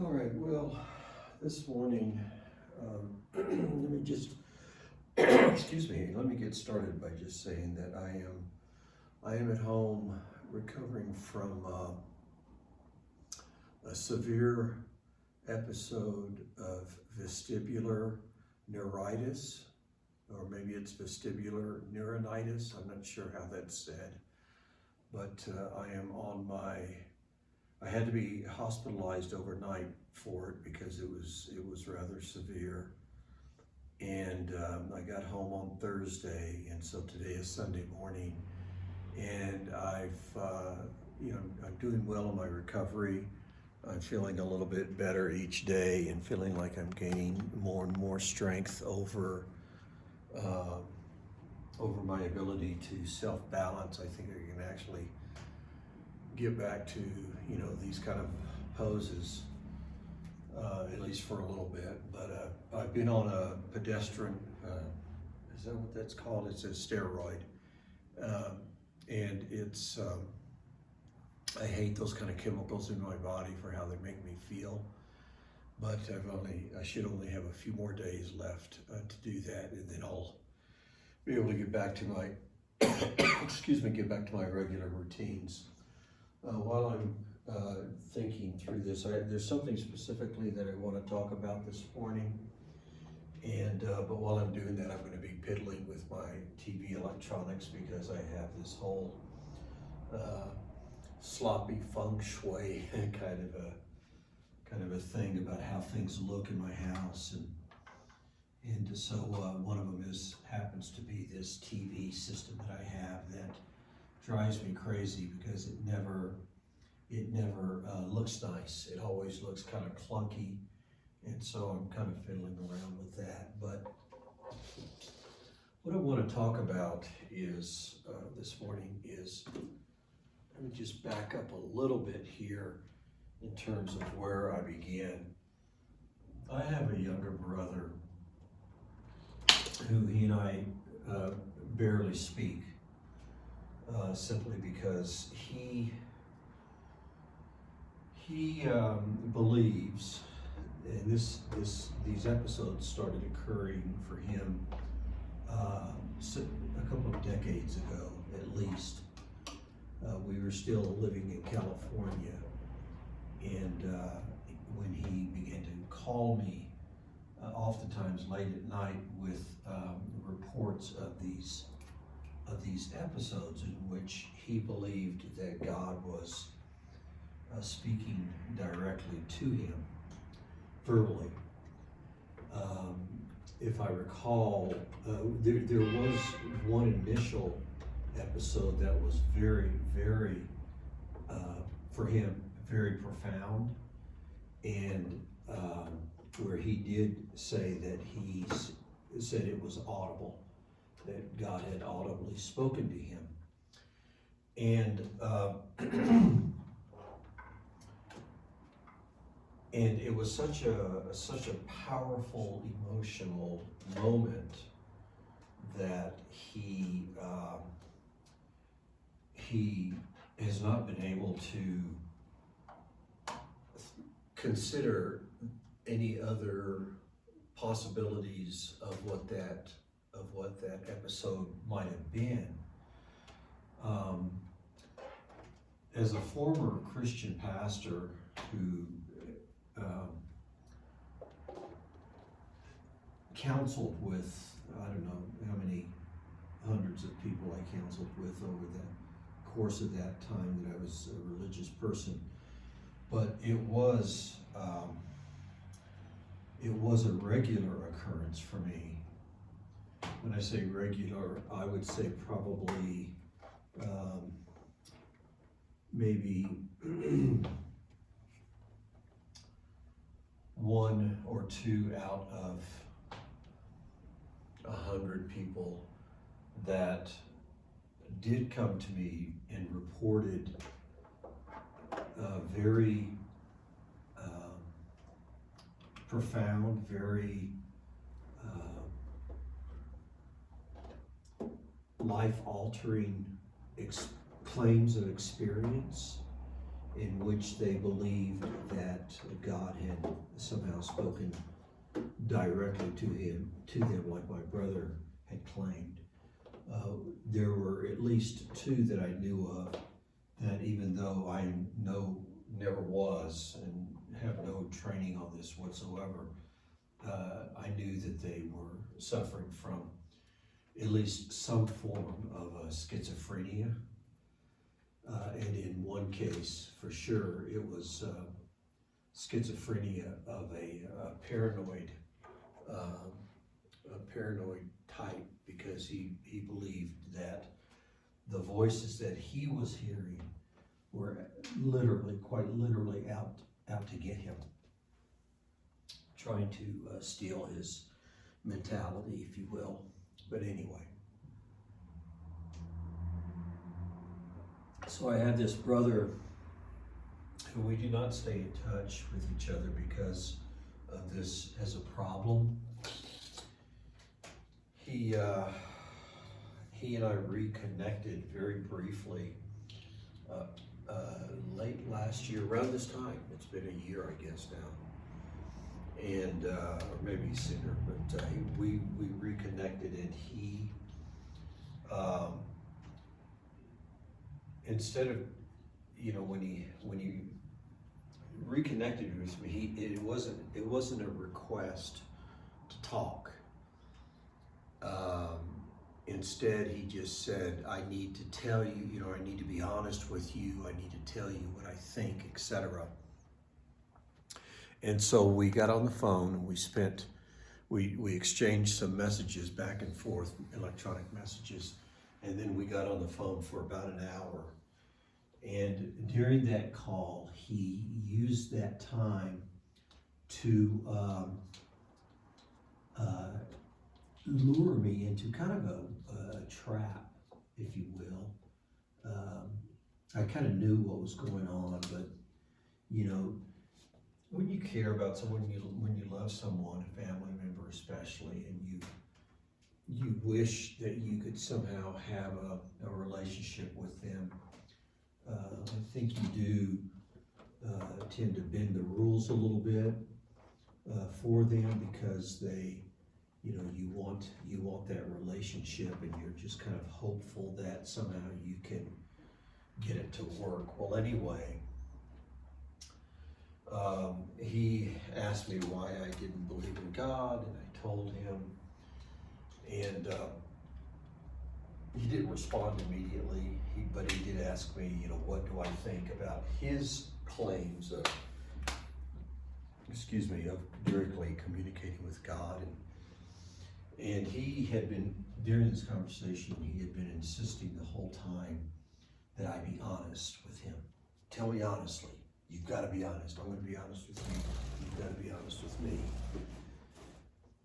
All right, well, this morning, let me just, excuse me, let me get started by just saying that I am at home recovering from a severe episode of vestibular neuritis, or maybe it's vestibular neuronitis. I'm not sure how that's said, but I had to be hospitalized overnight for it because it was rather severe. And I got home on Thursday, and so today is Sunday morning, and I'm doing well in my recovery. I'm feeling a little bit better each day, and feeling like I'm gaining more and more strength uh, over my ability to self-balance. I think I can actually get back to these kind of poses, at least for a little bit. But I've been on a pedestrian, is that what that's called? It's a steroid, and it's I hate those kind of chemicals in my body for how they make me feel. But I should only have a few more days left to do that, and then I'll be able to get back to my get back to my regular routines. While I'm thinking through this, there's something specifically that I want to talk about this morning, and but while I'm doing that, I'm going to be piddling with my TV electronics because I have this whole sloppy feng shui kind of a thing about how things look in my house, and so one of them happens to be this TV system that I have that drives me crazy because it never looks nice. It always looks kind of clunky, and so I'm kind of fiddling around with that. But what I want to talk about is this morning is, let me just back up a little bit here in terms of where I began. I have a younger brother who he and I barely speak. Simply because he believes, and these episodes started occurring for him a couple of decades ago, at least. We were still living in California, and when he began to call me, oftentimes late at night, with reports of these episodes in which he believed that God was speaking directly to him verbally. If I recall, there was one initial episode that was very, very, for him, very profound, and where he did say that he said it was audible, that God had audibly spoken to him. And and it was such a powerful emotional moment that he has not been able to consider any other possibilities of what that episode might have been. As a former Christian pastor who counseled with, I don't know how many hundreds of people I counseled with over the course of that time that I was a religious person, but it was a regular occurrence for me. When I say regular, I would say probably maybe one or two out of 100 people that did come to me and reported very profound, very life-altering claims of experience in which they believed that God had somehow spoken directly to them, like my brother had claimed. There were at least two that I knew of that, even though I never was and have no training on this whatsoever, I knew that they were suffering from at least some form of schizophrenia. And in one case, for sure, it was schizophrenia of a paranoid type, because he believed that the voices that he was hearing were quite literally out to get him, trying to steal his mentality, if you will. But anyway, so I had this brother who we do not stay in touch with each other because of this as a problem. He and I reconnected very briefly late last year, around this time. It's been a year, I guess, now, and or maybe sooner. But we reconnected, and he instead of, when he reconnected with me, it wasn't a request to talk. Instead, he just said, I need to tell you, I need to be honest with you, I need to tell you what I think, etc. And so we got on the phone and we exchanged some messages back and forth, electronic messages, and then we got on the phone for about an hour. And during that call, he used that time to lure me into kind of a trap, if you will. I kind of knew what was going on, but when you care about someone, when you love someone, a family member especially, and you wish that you could somehow have a relationship with them, I think you do tend to bend the rules a little bit for them, because they, you want that relationship, and you're just kind of hopeful that somehow you can get it to work. Well, anyway, he asked me why I didn't believe in God, and I told him, and he didn't respond immediately, but he did ask me, what do I think about his claims of directly communicating with God. And he had been, during this conversation, he had been insisting the whole time that I be honest with him. Tell me honestly. You've got to be honest. I'm going to be honest with you. You've got to be honest with me.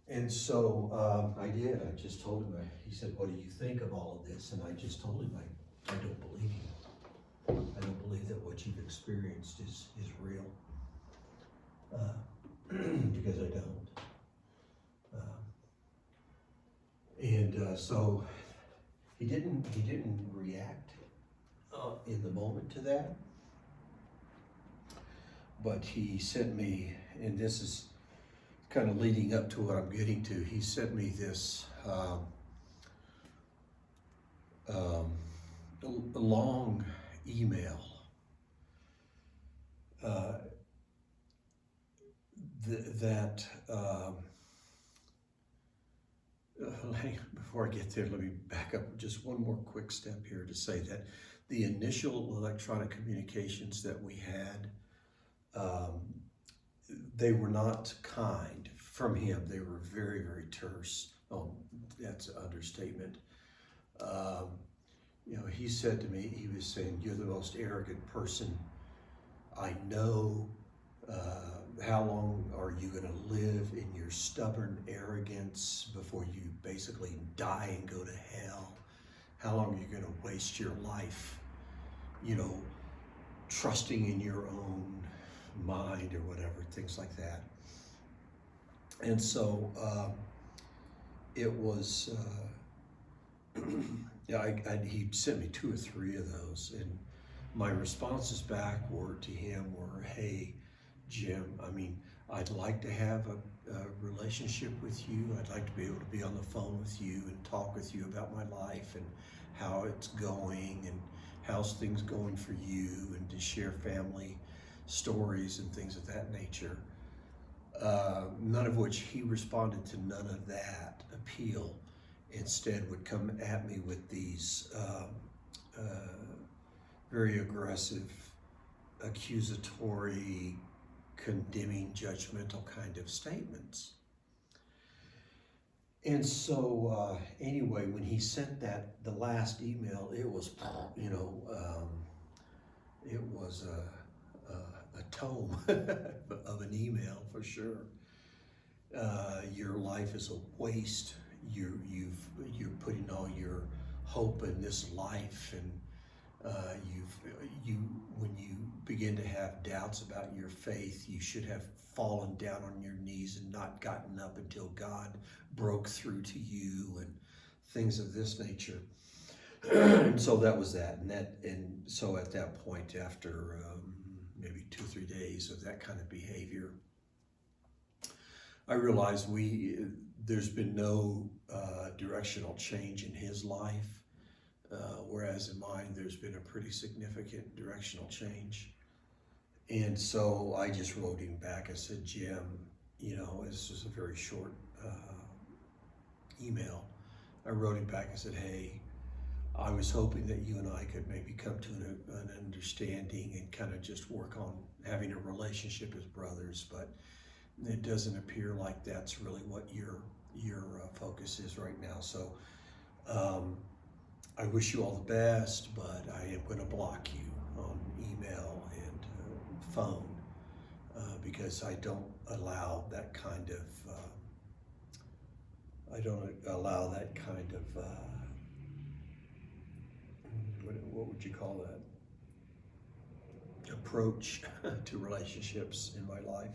And so I did. I just told him. He said, what do you think of all of this? And I just told him, I don't believe you. I don't believe that what you've experienced is real. Because I don't. So he didn't react in the moment to that, but he sent me, and this is kind of leading up to what I'm getting to. He sent me this a long email before I get there, let me back up just one more quick step here to say that the initial electronic communications that we had, they were not kind from him. They were very, very terse. Oh, that's an understatement. He said to me, he was saying, you're the most arrogant person I know. How long are you going to live in your stubborn arrogance before you basically die and go to hell? How long are you going to waste your life, trusting in your own mind or whatever, things like that. And so it was, he sent me 2 or 3 of those, and my responses back to him were, "Hey, Jim, I mean, I'd like to have a relationship with you. I'd like to be able to be on the phone with you and talk with you about my life and how it's going and how's things going for you, and to share family stories and things of that nature." None of which he responded to, none of that appeal. Instead would come at me with these very aggressive, accusatory, condemning, judgmental kind of statements. And so anyway, when he sent the last email, it was, it was a tome of an email for sure. Your life is a waste. You're putting all your hope in this life, and when you begin to have doubts about your faith, you should have fallen down on your knees and not gotten up until God broke through to you, and things of this nature. And so that was that, and so at that point, after maybe 2 or 3 days of that kind of behavior, I realized there's been no directional change in his life, whereas in mine there's been a pretty significant directional change. And so I just wrote him back. I said, "Jim, this was a very short email. I wrote him back. I said, "Hey, I was hoping that you and I could maybe come to an understanding and kind of just work on having a relationship as brothers, but it doesn't appear like that's really what your focus is right now. So I wish you all the best, but I am going to block you on email and phone because I don't allow that kind of what would you call that, approach to relationships in my life.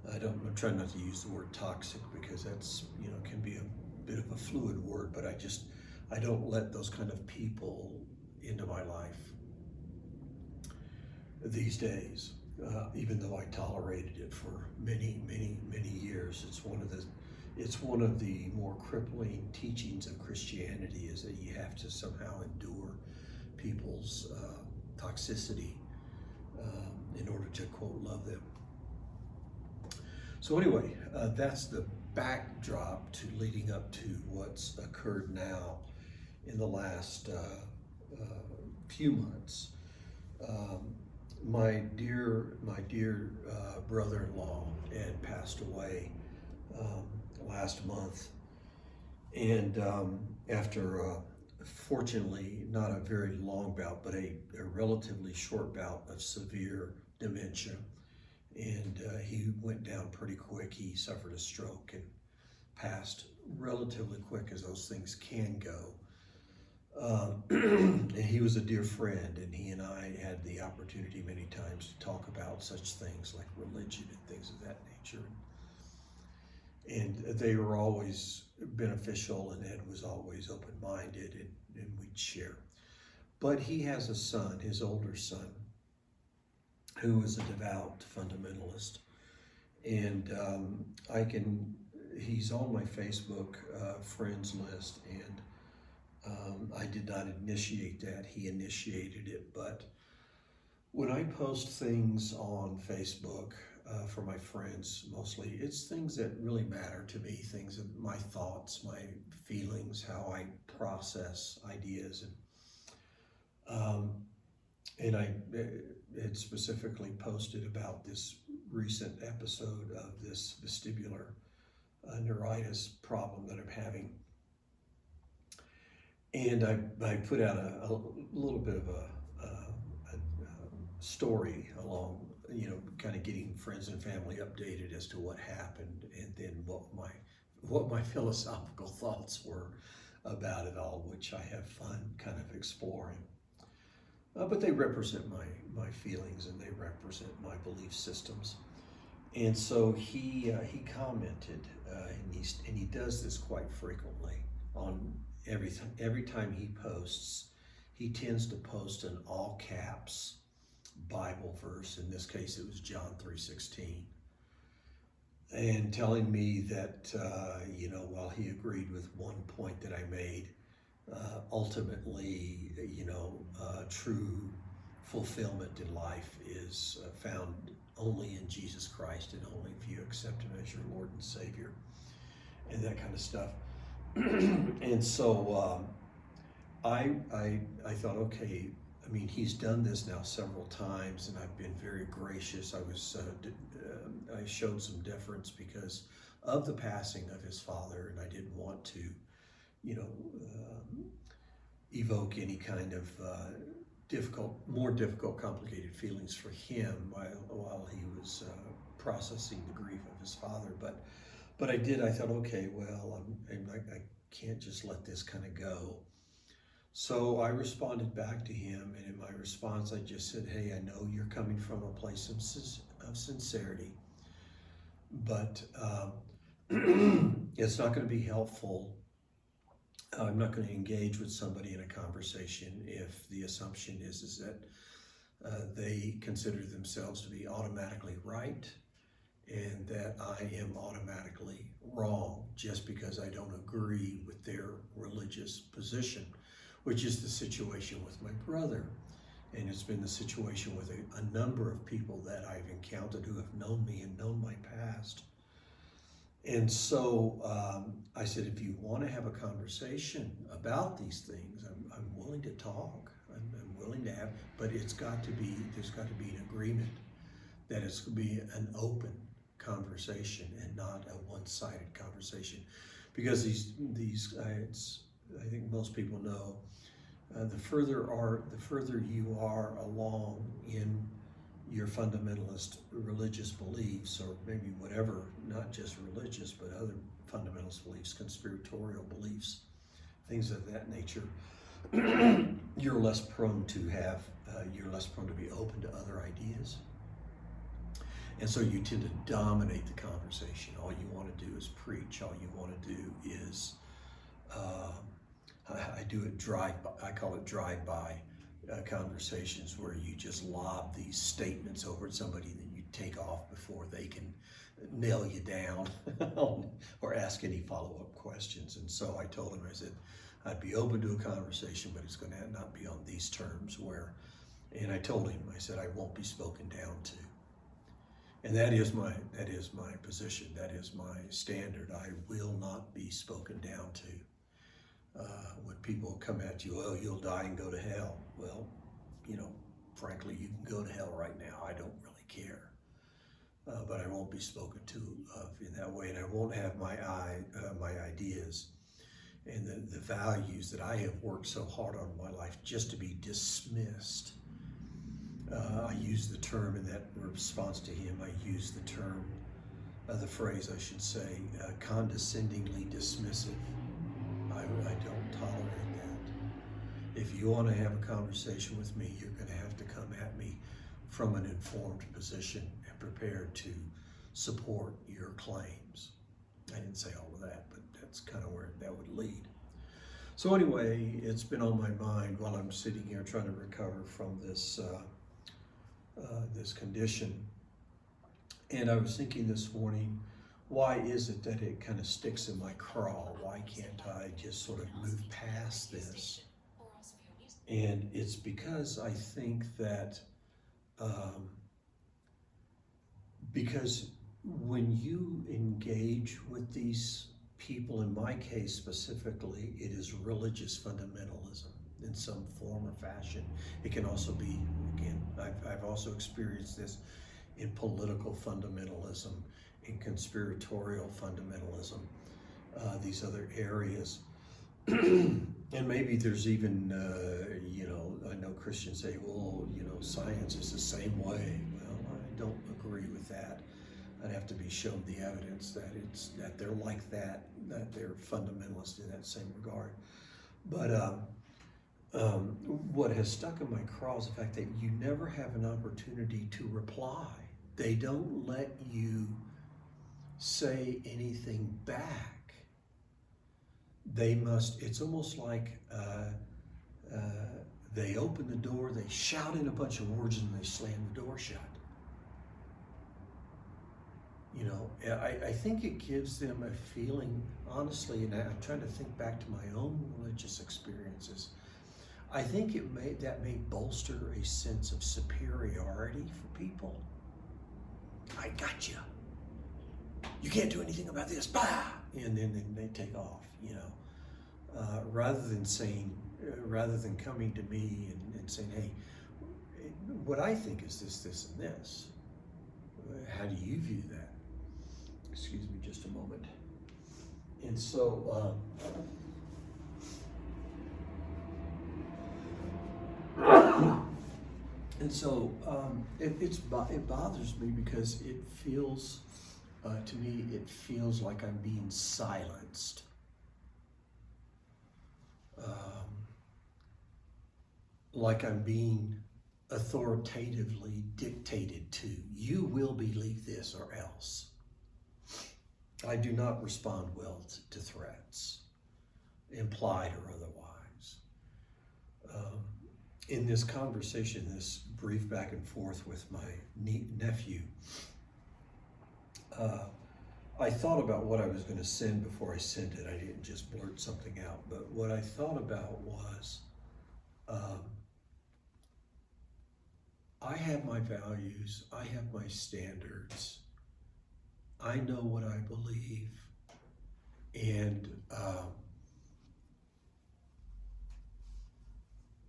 I'm trying not to use the word toxic because that's, can be a bit of a fluid word, but I don't let those kind of people into my life these days, even though I tolerated it for many, many, many years. It's one of the more crippling teachings of Christianity, is that you have to somehow endure people's toxicity in order to, quote, love them. So anyway, that's the backdrop to leading up to what's occurred now in the last few months. My dear brother-in-law had passed away last month, and after fortunately not a very long bout, but a relatively short bout of severe dementia. And he went down pretty quick. He suffered a stroke and passed relatively quick, as those things can go. And he was a dear friend, and he and I had the opportunity many times to talk about such things like religion and things of that nature. And they were always beneficial, and Ed was always open-minded, and we'd share. But he has a son, his older son, who is a devout fundamentalist, and he's on my Facebook friends list, and I did not initiate that. He initiated it. But when I post things on Facebook for my friends, mostly it's things that really matter to me, things of my thoughts, my feelings, how I process ideas, and I had specifically posted about this recent episode of this vestibular neuritis problem that I'm having. And I put out a little bit of a story along, kind of getting friends and family updated as to what happened, and then what my philosophical thoughts were about it all, which I have fun kind of exploring. But they represent my feelings, and they represent my belief systems. And so he commented, and he does this quite frequently on every time he posts. he tends to post an all caps Bible verse. In this case, it was John 3:16. And telling me that, while he agreed with one point that I made, ultimately, true fulfillment in life is found only in Jesus Christ, and only if you accept him as your Lord and Savior, and that kind of stuff. And so I thought, okay, I mean, he's done this now several times, and I've been very gracious. I showed some deference because of the passing of his father, and I didn't want to, evoke any kind of more difficult, complicated feelings for him while he was processing the grief of his father. But I did. I thought, okay, well, I can't just let this kind of go. So I responded back to him, and in my response, I just said, hey, I know you're coming from a place of sincerity, but it's not going to be helpful. I'm not going to engage with somebody in a conversation if the assumption is that they consider themselves to be automatically right, and that I am automatically wrong just because I don't agree with their religious position, which is the situation with my brother. And it's been the situation with a number of people that I've encountered who have known me and known my past. And so I said, if you want to have a conversation about these things, I'm willing to talk. I'm willing to have, but there's got to be an agreement that it's going to be an open conversation and not a one-sided conversation, because I think most people know, the further you are along in your fundamentalist religious beliefs, or maybe whatever, not just religious, but other fundamentalist beliefs, conspiratorial beliefs, things of that nature, you're less prone to be open to other ideas. And so you tend to dominate the conversation. All you want to do is preach. All you want to do is, I call it drive-by conversations, where you just lob these statements over at somebody that you take off before they can nail you down or ask any follow-up questions. And so I told him, I said, I'd be open to a conversation, but it's going to not be on these terms and I told him, I said, I won't be spoken down to. And that is my position. That is my standard. I will not be spoken down to. When people come at you, oh, you'll die and go to hell. Well, frankly, you can go to hell right now. I don't really care. But I won't be spoken to in that way, and I won't have my ideas and the values that I have worked so hard on in my life just to be dismissed. I use the term in that response to him. I use the phrase, I should say, condescendingly dismissive. I don't tolerate that. If you want to have a conversation with me, you're going to have to come at me from an informed position and prepared to support your claims. I didn't say all of that, but that's kind of where that would lead. So anyway, it's been on my mind while I'm sitting here trying to recover from this condition. And I was thinking this morning, why is it that it kind of sticks in my craw? Why can't I just sort of move past this? And it's because I think that because when you engage with these people, in my case specifically, it is religious fundamentalism in some form or fashion. It can also be, again, I've also experienced this in political fundamentalism, in conspiratorial fundamentalism, these other areas. And maybe there's even, I know Christians say, well, science is the same way. Well, I don't agree with that. I'd have to be shown the evidence that they're like that they're fundamentalist in that same regard. But what has stuck in my craw is the fact that you never have an opportunity to reply. They don't let you say anything back. It's almost like They open the door, they shout in a bunch of words, and they slam the door shut. You know, I think it gives them a feeling, honestly, and I'm trying to think back to my own religious experiences. I think that may bolster a sense of superiority for people. I got you. You can't do anything about this. Bah! And then they take off, you know. Rather than coming to me and saying, hey, what I think is this, this, and this. How do you view that? Excuse me just a moment. And so, it bothers me because it feels, to me, it feels like I'm being silenced. Like I'm being authoritatively dictated to. You will believe this or else. I do not respond well to threats, implied or otherwise. In this conversation, this brief back and forth with my nephew, I thought about what I was going to send before I sent it. I didn't just blurt something out, but what I thought about was, I have my values, I have my standards, I know what I believe, and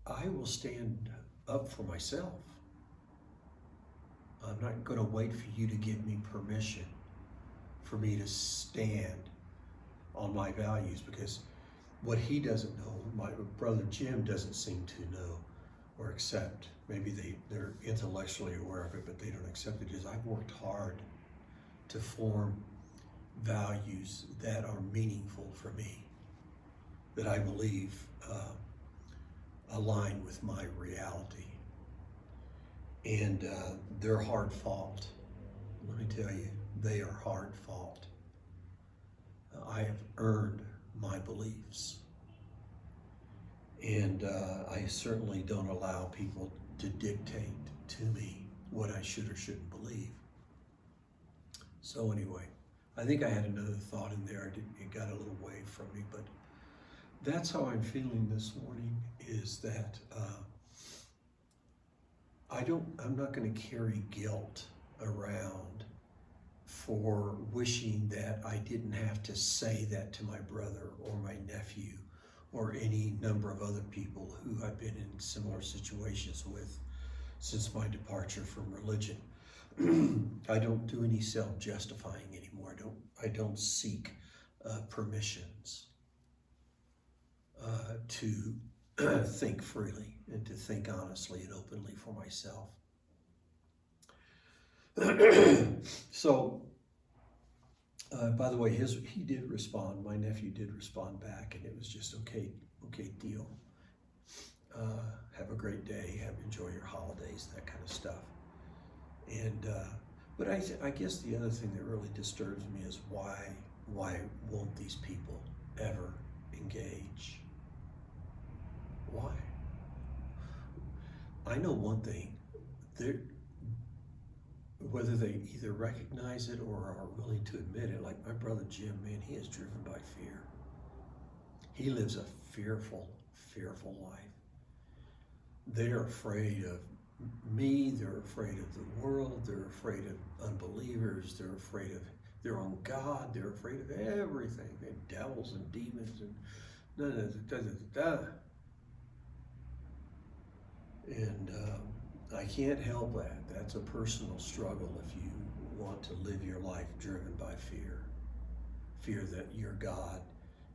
I will stand up for myself. I'm not going to wait for you to give me permission for me to stand on my values, because what he doesn't know, my brother Jim doesn't seem to know or accept. Maybe they're intellectually aware of it, but they don't accept it. Is I've worked hard to form values that are meaningful for me, that I believe align with my reality. And they're hard fought. Let me tell you, they are hard fought. I have earned my beliefs. And I certainly don't allow people to dictate to me what I should or shouldn't believe. So anyway, I think I had another thought in there. It got a little away from me, but that's how I'm feeling this morning, is that I'm not going to carry guilt around for wishing that I didn't have to say that to my brother or my nephew or any number of other people who I've been in similar situations with since my departure from religion. I don't do any self-justifying anymore. I don't seek permissions to think freely and to think honestly and openly for myself. So, by the way, he did respond. My nephew did respond back, and it was just okay deal. Have a great day. Enjoy your holidays, that kind of stuff. And but I guess the other thing that really disturbs me is why won't these people ever engage? Why? I know one thing. Whether they either recognize it or are willing to admit it, like my brother Jim, man, he is driven by fear. He lives a fearful life. They're afraid of me, they're afraid of the world, they're afraid of unbelievers, they're afraid of their own God, they're afraid of everything. They're devils and demons and And I can't help that. That's a personal struggle if you want to live your life driven by fear. Fear that your God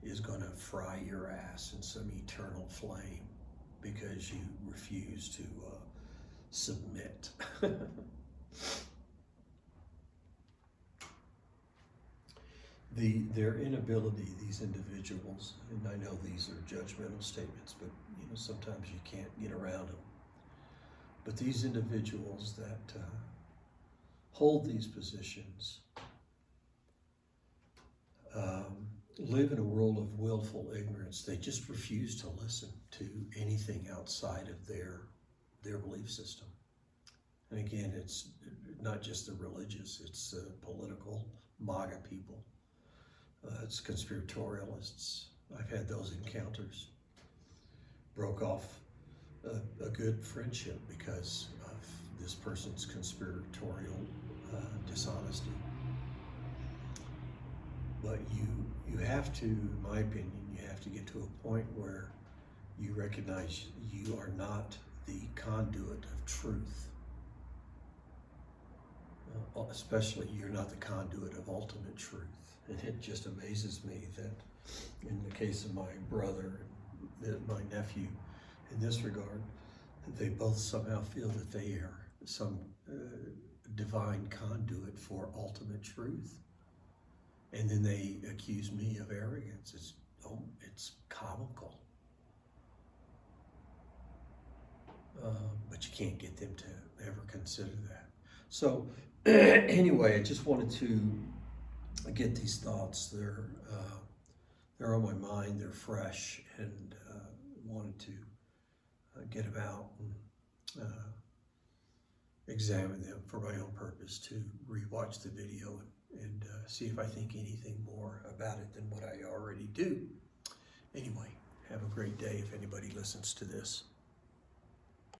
is going to fry your ass in some eternal flame because you refuse to submit. Their inability, these individuals, and I know these are judgmental statements, but sometimes you can't get around them. But these individuals that hold these positions live in a world of willful ignorance. They just refuse to listen to anything outside of their belief system. And again, it's not just the religious, it's political, MAGA people, it's conspiratorialists. I've had those encounters. Broke off a good friendship because of this person's conspiratorial dishonesty. But you have to, in my opinion, you have to get to a point where you recognize you are not the conduit of truth. Especially, you're not the conduit of ultimate truth. And it just amazes me that in the case of my brother and my nephew, in this regard, they both somehow feel that they are some divine conduit for ultimate truth. And then they accuse me of arrogance. It's comical. But you can't get them to ever consider that. So anyway, I just wanted to get these thoughts. They're on my mind. They're fresh, and wanted to get them out and examine them for my own purpose, to rewatch the video and see if I think anything more about it than what I already do. Anyway, have a great day if anybody listens to this.